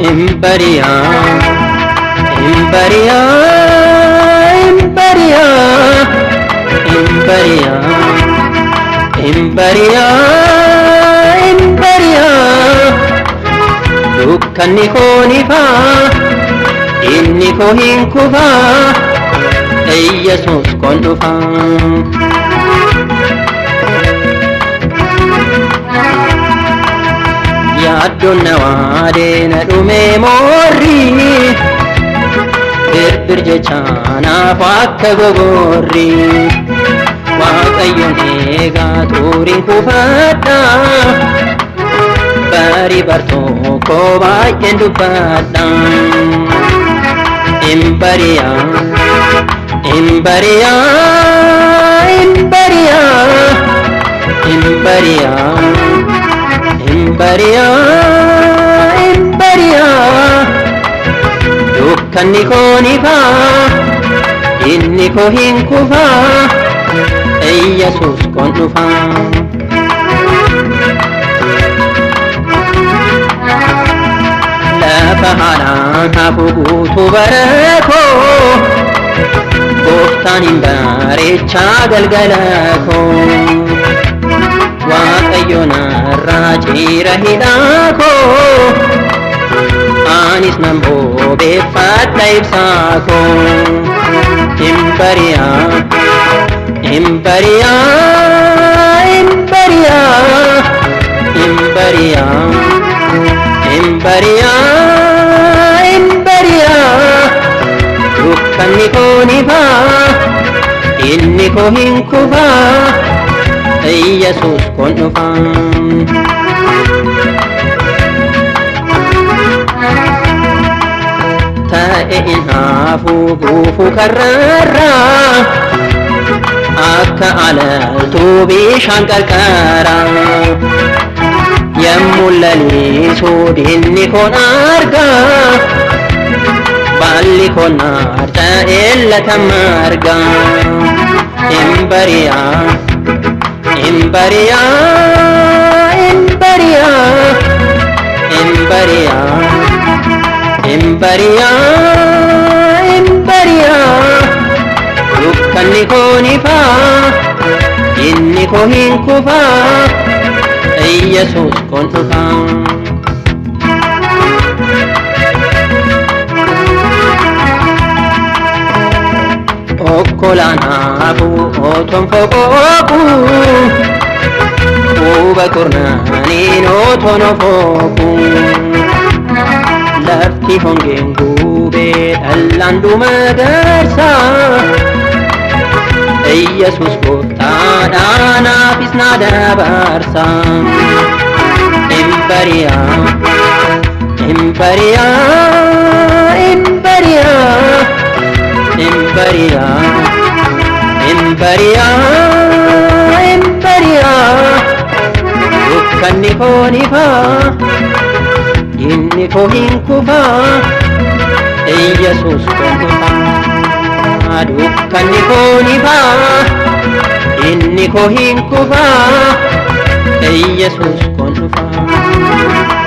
Imperia, Imperia, Imperia, Imperia, Imperia, Imperia. Dukkanni koo ni faa, inni koo hin kufaa, Yesuus koon dhufaa. Yaaddoon nawaadheena dhumee moorri, birbir jechaanaaf akka gogorri. Waaqayyoon eegaa tuuriin kufadha, barii bartokoo baay'een dubbadha. Imperia, Imperia, Imperia, Imperia, Imperia, Imperia. Dukkanni koo ni faa, inni koo hin kufaa, Yesuus koon dhufaa. Lafa haalaan hafu guutuu bara koo, Gooftaan hin bareechaa galgala koo. Waaqayyo narraa ciira hidhaa koo, anis nan bobeeffadha ibsaa koo. Imperia, Imperia, Imperia, Imperia, Imperia, Imperia. Dukkanni koo ni faa, inni koo hin kufaa, Yesuus koon dhufaa. Ta'e hin hafu guufuu karrarraa, akka alaltuu bishaan qarqaraa. Yemmuu lalisuu diinni koon argaa, baalli koon naarta'ee latam argaa. Imperia, Imperia, Imperia, Imperia, Imperia, Imperia. Dukkanni koo ni faa, inni koo hin kufaa, Yesuus koon dhufaa. Okkolaan hafu otoon foqooqu, quba qornaaniin otoon ofooqu. Lafti hongeen gubee dhallaan dhuma garsaa, Yesuus gooftaadha naafis na dabarsa. Imperia, Imperia, Imperia, Imperia, Imperia, Imperia. Dukkanni koo ni faa, inni koo hin kufaa, Yesuus koon dhufaa. Dukkanni koo ni faa, inni koo hin kufaa, Yesuus koon dhufaa.